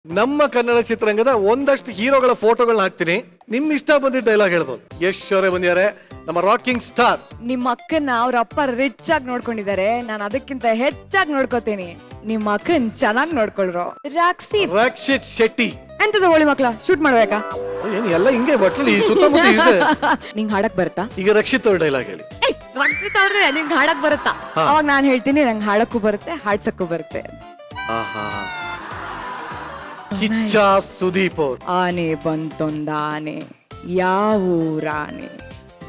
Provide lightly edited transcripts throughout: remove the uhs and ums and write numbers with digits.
ನಮ್ಮ ಕನ್ನಡ ಚಿತ್ರರಂಗದ ಒಂದಷ್ಟು ಹೀರೋಗಳ ಫೋಟೋಗಳನ್ನ ಹಾಕ್ತೀನಿ. ನಿಮ್ ಇಷ್ಟ ಬಂದಿದ್ದ ಡೈಲಾಗ್ ಹೇಳ್ಬೋದು. ಯಶ್ ಅವರೇ ಬಂದಿದ್ದಾರೆ, ನಮ್ಮ ರಾಕಿಂಗ್ ಸ್ಟಾರ್. ನಿಮ್ಮ ಅಕ್ಕನ ಅವ್ರ ಅಪ್ಪ ರಿಚ್ ಆಗಿ ನೋಡ್ಕೊಂಡಿದ್ದಾರೆ, ನಾನು ಅದಕ್ಕಿಂತ ಹೆಚ್ಚಾಗಿ ನೋಡ್ಕೋತೀನಿ. ನಿಮ್ಮ ಅಕ್ಕನ್ ಚೆನ್ನಾಗಿ ನೋಡ್ಕೊಳ್ರು. ರಕ್ಷಿತ್ ಶೆಟ್ಟಿ. ಎಂತದ ಹೋಳಿ ಮಕ್ಳ ಶೂಟ್ ಮಾಡ್ಬೇಕಾ? ಏನ್ ಎಲ್ಲ ಹಿಂಗೆ ಬಟ್ಲಿ ಸುತ್ತಮುತ್ತ ಇದೆ. ನಿಂಗ್ ಹಾಡಕ್ ಬರುತ್ತಾ? ಈಗ ರಕ್ಷಿತ್ ಅವ್ರ ಡೈಲಾಗ್ ಹೇಳಿ. ರಕ್ಷಿತ್ ಅವ್ರೆ ನಿಂಗ್ ಹಾಡಕ್ ಬರುತ್ತಾ? ಅವಾಗ ನಾನ್ ಹೇಳ್ತೀನಿ ನಂಗೆ ಹಾಡಕ್ಕೂ ಬರುತ್ತೆ ಹಾಡ್ಸಕ್ಕೂ ಬರುತ್ತೆ. ಆಹಾ. ಕಿಚ್ಚ ಸುದೀಪ್ ಅವ್ರು. ಆನೆ ಬಂತೊಂದಾನೆ, ಯಾವೂರಾನೆ,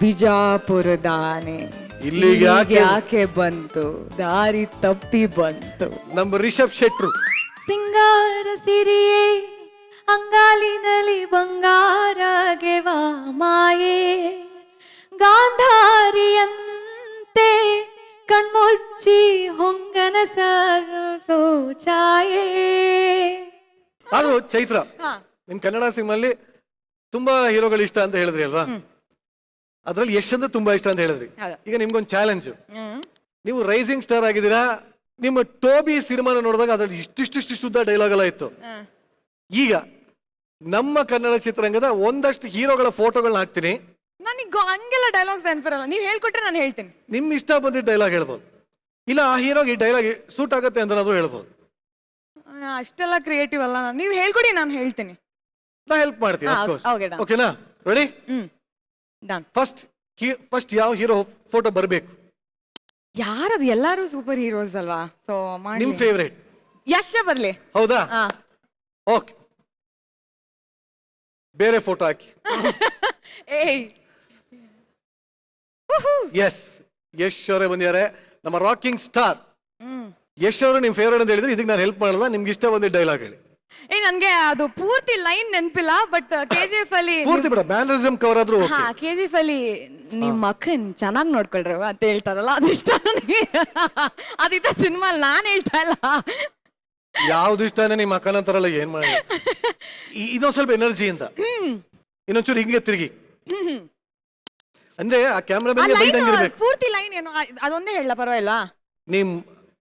ಬಿಜಾಪುರದಾನೆ, ಇಲ್ಲಿಗೆ ಯಾಕೆ ಬಂತು, ದಾರಿ ತಪ್ಪಿ ಬಂತು. ನಮ್ಮ ರಿಷಬ್ ಶೆಟ್ರು. ಸಿಂಗಾರ ಸಿರಿಯೇ ಅಂಗಾಲಿನಲ್ಲಿ ಬಂಗಾರಗೆವ ಮಾಯೆ, ಗಾಂಧಾರಿಯಂತೆ ಕಣ್ಮುಚ್ಚಿ ಹೊಂಗನ ಸೋಚಾಯೇ. ಆದ್ರೂ ಚೈತ್ರ, ನಿಮ್ ಕನ್ನಡ ಸಿನಿಮಲ್ಲಿ ತುಂಬಾ ಹೀರೋಗಳು ಇಷ್ಟ ಅಂತ ಹೇಳಿದ್ರಿ ಅಲ್ವಾ? ಅದ್ರಲ್ಲಿ ಯಶ್ ಅಂದ್ರೆ ತುಂಬಾ ಇಷ್ಟ ಅಂತ ಹೇಳಿದ್ರಿ. ಈಗ ನಿಮ್ಗೊಂದು ಚಾಲೆಂಜ್. ನೀವು ರೈಸಿಂಗ್ ಸ್ಟಾರ್ ಆಗಿದ್ದೀರಾ. ನಿಮ್ಮ ಟೋಬಿ ಸಿನಿಮಾನ ನೋಡಿದಾಗ ಅದ್ರಲ್ಲಿ ಇಷ್ಟಿಷ್ಟು ಶುದ್ಧ ಡೈಲಾಗ್ ಎಲ್ಲ ಇತ್ತು. ಈಗ ನಮ್ಮ ಕನ್ನಡ ಚಿತ್ರರಂಗದ ಒಂದಷ್ಟು ಹೀರೋಗಳ ಫೋಟೋಗಳನ್ನ ಹಾಕ್ತೀನಿ. ನನಗೆ ಹಂಗೆಲ್ಲ ಡೈಲಾಗ್ಸ್ ನೆನಪಿರಲ್ಲ, ನೀವು ಹೇಳ್ಕೊಟ್ರೆ ನಾನು ಹೇಳ್ತೀನಿ. ನಿಮ್ ಇಷ್ಟ ಬಂದಿದ್ದ ಡೈಲಾಗ್ ಹೇಳ್ಬೋದು, ಇಲ್ಲ ಆ ಹೀರೋಗೆ ಈ ಡೈಲಾಗ್ ಸೂಟ್ ಆಗುತ್ತೆ ಅಂತ ಹೇಳ್ಬೋದು. ಅಷ್ಟೆಲ್ಲ ಕ್ರಿಯೇಟಿವ್ ಅಲ್ಲ ನಾನು, ನೀವು ಹೇಳ್ಕೊಡಿ ನಾನು ಹೇಳ್ತೀನಿ. ನಾ ಹೆಲ್ಪ್ ಮಾಡ್ತೀನಿ. ಓಕೆನಾ? ರೆಡಿ? ಡನ್. ಫಸ್ಟ್ ಯಾವ ಹೀರೋ ಫೋಟೋ ಬರಬೇಕು? ಯಾರದು? ಎಲ್ಲಾರು ಸೂಪರ್ ಹೀರೋಸ್ ಅಲ್ವಾ, ಸೊ ನಿಮ್ ಫೇವರೇಟ್ ಯಶ್ ಬರ್ಲಿ. ಹೌದಾ? ಓಕೆ, ಬೇರೆ ಫೋಟೋ ಹಾಕಿ. ಏಯ್ ಎಸ್, ಯಶ್ ಅವರೇ ಬಂದಿದ್ದಾರೆ, ನಮ್ಮ ರಾಕಿಂಗ್ ಸ್ಟಾರ್. ಯಶ್ ಅವರು ನಿಮ್ ಫೇವರೇಟ್ ಅಂತ ಹೇಳಿದ್ರೆ ಇದಕ್ಕೆ ನಾನು ಹೆಲ್ಪ್ ಮಾಡಲ್ಲ. ನಿಮ್ಗೆ ಇಷ್ಟ ಬಂದಿದ್ದ ಡೈಲಾಗ್ ಹೇಳಿ. ನನ್ಗೆ ಅದು ಪೂರ್ತಿ ಲೈನ್ ನೆನಪಿಲ್ಲ, ಬಟ್ KGF ಅಲ್ಲಿ ಪೂರ್ತಿ ಬಿಡ, ಮ್ಯಾನರಿಸಮ್ ಕವರ್ ಆದ್ರೂ KGF ಅಲ್ಲಿ ನಿಮ್ಮ ಅಕ್ಕನ್ ಚೆನ್ನಾಗಿ ನೋಡ್ಕೊಳ್ರಿ ಅಂತ ಹೇಳ್ತಾರಲ್ಲ, ಅದಿಷ್ಟ ನನಗೆ. ಅದಿದ್ದ ಸಿನಿಮಾ ನಾನ್ ಹೇಳ್ತಾ ಇಲ್ಲ. ಯಾವ್ದು ಇಷ್ಟನೇ ನಿಮ್ಮ ಅಕ್ಕನ ಅಂತಾರಲ್ಲ, ಏನ್ ಮಾಡಿ. ಇದೊಂದ್ ಸ್ವಲ್ಪ ಎನರ್ಜಿ ಅಂತ ಇನ್ನೊಂಚೂರು ಹಿಂಗೆ ತಿರುಗಿ ಅಂದ್ರೆ ಆ ಕ್ಯಾಮ್ರಾ ಬೈದಂಗಿರ್ಬೇಕು. ಪೂರ್ತಿ ಲೈನ್ ಏನು ಅದೊಂದೇ ಹೇಳ ಪರವಾಗಿಲ್ಲ. ನಿಮ್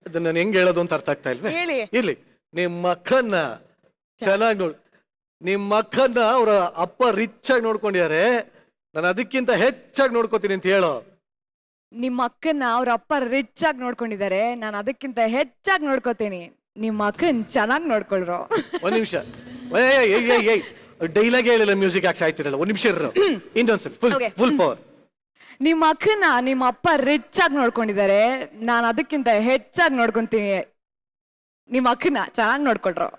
ಅದನ್ನ ಹೆಂಗ್ ಹೇಳೋದು ಅಂತ ಅರ್ಥ ಆಗ್ತಾ ಇಲ್ವೇ? ಹೇಳಿ. ಇರ್ಲಿ. ನಿಮ್ಮ ಅಕ್ಕನ್ನ ಚೆನ್ನಾಗಿ ನೋಡ್, ನಿಮ್ಮ ಅಕ್ಕನ್ನ ಅವ್ರ ಅಪ್ಪ ರಿಚ್ ಆಗಿ ನೋಡ್ಕೊಂಡಿದ್ದಾರೆ, ನಾನು ಅದಕ್ಕಿಂತ ಹೆಚ್ಚಾಗಿ ನೋಡ್ಕೋತೀನಿ ಅಂತ ಹೇಳೋ. ನಿಮ್ಮ ಅಕ್ಕನ್ನ ಅವ್ರ ಅಪ್ಪ ರಿಚ್ ಆಗಿ ನೋಡ್ಕೊಂಡಿದ್ದಾರೆ, ನಾನು ಅದಕ್ಕಿಂತ ಹೆಚ್ಚಾಗಿ ನೋಡ್ಕೋತೀನಿ. ನಿಮ್ಮ ಅಕ್ಕನ್ ಚೆನ್ನಾಗಿ ನೋಡ್ಕೊಳ್ರು. ಒಂದ್ ನಿಮಿಷ, ಡೈಲಾಗ್ ಹೇಳಿಲ್ಲ, ಮ್ಯೂಸಿಕ್ ಯಾಕೆ ಸಾಯ್ತಿರಲ್ಲ? ಒಂದ್ ನಿಮಿಷ ಇರೋ, ಇನ್ನೊಂದ್ಸಲ ಫುಲ್ ಪವರ್. ನಿಮ್ಮ ಅಕ್ಕನ ನಿಮ್ಮ ಅಪ್ಪ ರಿಚ್ ಆಗಿ ನೋಡ್ಕೊಂಡಿದ್ದಾರೆ, ನಾನು ಅದಕ್ಕಿಂತ ಹೆಚ್ಚಾಗಿ ನೋಡ್ಕೊಂತೀನಿ. ನಿಮ್ಮ ಅಕ್ಕನ ಚೆನ್ನಾಗಿ ನೋಡ್ಕೊಳ್ರು.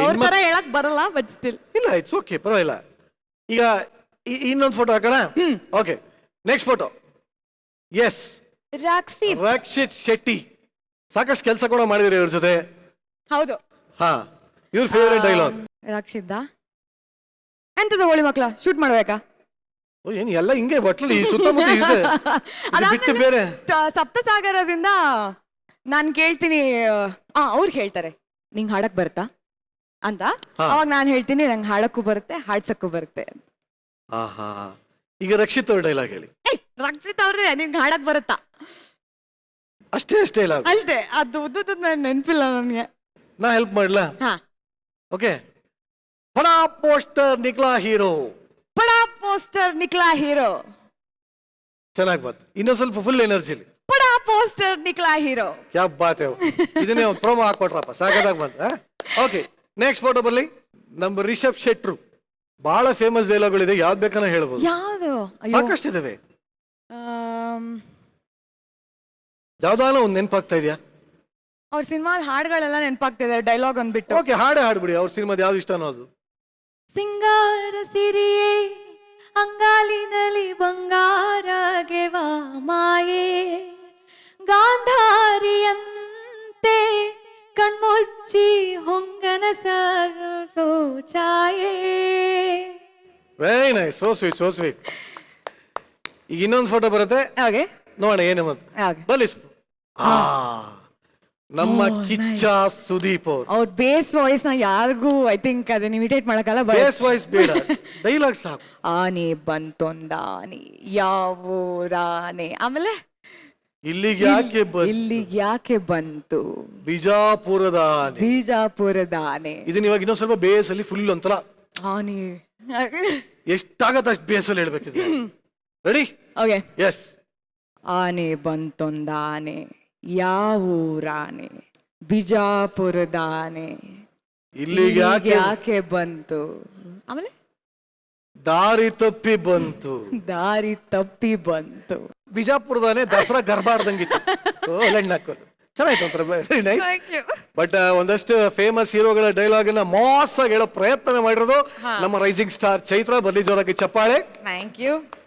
ಅವ್ರ ತರ ಹೇಳಕ್ ಬರಲ್ಲ, ಬಟ್ ಸ್ಟಿಲ್ ಇಲ್ಲ, ಇಟ್ಸ್ ಓಕೆ, ಪರವಾಗಿಲ್ಲ. ಈಗ ಇನ್ನೊಂದು ಫೋಟೋ ಹಾಕೋಣ. Okay, next photo. Yes, Rakshit Shetty. ಸಾಕಷ್ಟು ಕೆಲಸ ಕೂಡ ಮಾಡಿದ್ರಿ ಇವ್ರ ಜೊತೆ. ಹೌದು. ಹಾ, ಇವ್ರ ಫೇವರೇಟ್ ಡೈಲಾಗ್. ರಕ್ಷಿತ್ ಎಂತದ ಹೋಳಿ ಮಕ್ಳ ಶೂಟ್ ಮಾಡ್ಬೇಕಾ? ಏನ್ ಎಲ್ಲ ಹಿಂಗೆ ಬಟ್ಲಿ ಸುತ್ತಮುತ್ತ ಇದೆ. ಬಿಟ್ಟು ಬೇರೆ ಸಪ್ತಸಾಗರದಿಂದ ನಾನ್ ಕೇಳ್ತೀನಿ, ಅವ್ರು ಹೇಳ್ತಾರೆ ನಿಂಗ್ ಹಾಡಕ್ ಬರುತ್ತಾ ಅಂತ. ಅವಾಗ ನಾನ್ ಹೇಳ್ತೀನಿ ನಂಗೆ ಹಾಡಕ್ಕೂ ಬರುತ್ತೆ ಹಾಡ್ಸಕ್ಕೂ ಬರುತ್ತೆ. ಈಗ ರಕ್ಷಿತ್ ಅವ್ರ ಡೈಲಾಗ್ ಹೇಳಿ. ರಕ್ಷಿತ್ ಅವ್ರೆ ನಿಂಗೆ ಹಾಡಕ್ ಬರುತ್ತಾ? ಅಷ್ಟೇ ಡೈಲಾಗ್ ಅಷ್ಟೇ, ಅದು ಉದ್ದು ನೆನ್ಪಿಲ್ಲ ನನ್ಗೆ. ನಾ ಹೆಲ್ಪ್ ಮಾಡ್ಲಾ? ಓಕೆ. ಬಡಾ ಪೋಸ್ಟರ್ ನಿಕ್ಲಾ ಹೀರೋ. ಬಡಾ ಪೋಸ್ಟರ್ ನಿಕ್ಲಾ ಹೀರೋ. ಚೆನ್ನಾಗಿ ಬಂತು. ಇನ್ನೊಂದ್ ಸ್ವಲ್ಪ ಫುಲ್ ಎನರ್ಜಿ. ಬಡಾ ಪೋಸ್ಟರ್ ನಿಕ್ಲಾ ಹೀರೋ. ಕ್ಯಾ ಬಾತ್ ಹೈ. ಇದನ್ನೇ ಒಂದು ಪ್ರೋಮೋ ಹಾಕೊಟ್ರಪ್ಪ, ಸಾಕಾದಾಗ ಬಂತ. ಓಕೆ, ನೆಕ್ಸ್ಟ್ ಫೋಟೋ ಬರ್ಲಿ. ನಮ್ಮ ರಿಷಬ್ ಶೆಟ್ರು. ಬಹಳ ಫೇಮಸ್ ಡೈಲಾಗ್ಗಳಿದೆ, ಯಾವ್ದು ಬೇಕಾನ ಹೇಳ್ಬೋದು. ಯಾವ್ದು? ಸಾಕಷ್ಟು ಇದಾವೆ. ಯಾವ್ದಾನ ಒಂದ್ ನೆನಪಾಗ್ತಾ ಇದೆಯಾ? ಅವ್ರ ಸಿನಿಮಾದ ಹಾಡುಗಳೆಲ್ಲ ನೆನಪಾಗ್ತಿದೆ, ಡೈಲಾಗ್ ಅಂದ್ಬಿಟ್ಟು. ಓಕೆ, ಹಾಡ್ಬಿಡಿ. ಅವ್ರ ಸಿನಿಮಾದ ಯಾವ್ದು ಇಷ್ಟ ಅನ್ನೋದು. ಸಿಂಗಾರ ಸಿರಿಯೇ ಅಂಗಾಲಿನಲ್ಲಿ ಬಂಗಾರಗೆವ ಮಾಯೆ, ಗಾಂಧಾರಿಯಂತೆ ಕಣ್ಮುಚ್ಚಿ ಹೊಂಗನ ಸೋಚಾಯೇ. Very nice, so sweet, so sweet. ಈಗ ಇನ್ನೊಂದು ಫೋಟೋ ಬರುತ್ತೆ, ನೋಡೋಣ ಏನು ಬಲ್ಲಿ. ನಮ್ಮ ಕಿಚ್ಚ ಸುದೀಪ್ ಅವ್ರ ಬೇಸ್ ವಾಯ್ಸ್ ನ ಯಾರಿಗೂ ಐ ಥಿಂಕ್ ಅದನ್ನ ಇಮಿಟೇಟ್ ಮಾಡಕ್ಕಲ್ಲ. ಬೇಸ್ ವಾಯ್ಸ್ ಬೇಡ, ಡೈಲಾಗ್ ಸಾಕು. ಆನೆ ಬಂತೊಂದಾನೆ, ಯಾವೂರಾನೆ, ಆಮೇಲೆ ಇಲ್ಲಿಗೆ ಯಾಕೆ ಇಲ್ಲಿಗೆ ಯಾಕೆ ಬಂತು ಬಿಜಾಪುರದ ಆನೆ. ಬಿಜಾಪುರದ ಆನೆ. ಇದನ್ನ ಇವಾಗ ಇನ್ನೊಂದ್ ಸ್ವಲ್ಪ ಬೇಸಲ್ಲಿ ಫುಲ್ ಒಂಥರ ಆನೆ. ಎಷ್ಟಾಗತ್ತೆ ಅಷ್ಟು ಬೇಸಲ್ಲಿ ಹೇಳ್ಬೇಕಿದ್ರೆ. ರೆಡಿ? ಓಕೆ. ಎಸ್. ಆನೆ ಬಂತೊಂದ ಆನೆ, ಯಾವ ಊರಾನೆ, ಬಿಜಾಪುರದ ಆನೆ, ಇಲ್ಲಿಗೆ ಯಾಕೆ ಬಂತು, ಆಮೇಲೆ ದಾರಿ ತಪ್ಪಿ ಬಂತು. ದಾರಿ ತಪ್ಪಿ ಬಂತು. ಬಿಜಾಪುರದಾನೆ ದಸರಾ ಗರ್ಭಾಡ್ದಂಗಿತ್ತು. ಚೆನ್ನಾಯ್ತು ಒಂಥರ ವೆರಿ ನೈಸ್. ಬಟ್ ಒಂದಷ್ಟು ಫೇಮಸ್ ಹೀರೋಗಳ ಡೈಲಾಗ್ ಅನ್ನ ಮಾಸ್ ಆಗಿ ಹೇಳೋ ಪ್ರಯತ್ನ ಮಾಡಿರೋದು ನಮ್ಮ ರೈಸಿಂಗ್ ಸ್ಟಾರ್ ಚೈತ್ರ. ಬರ್ಲಿ ಜೋರಾಗಿ ಚಪ್ಪಾಳೆ. Thank you.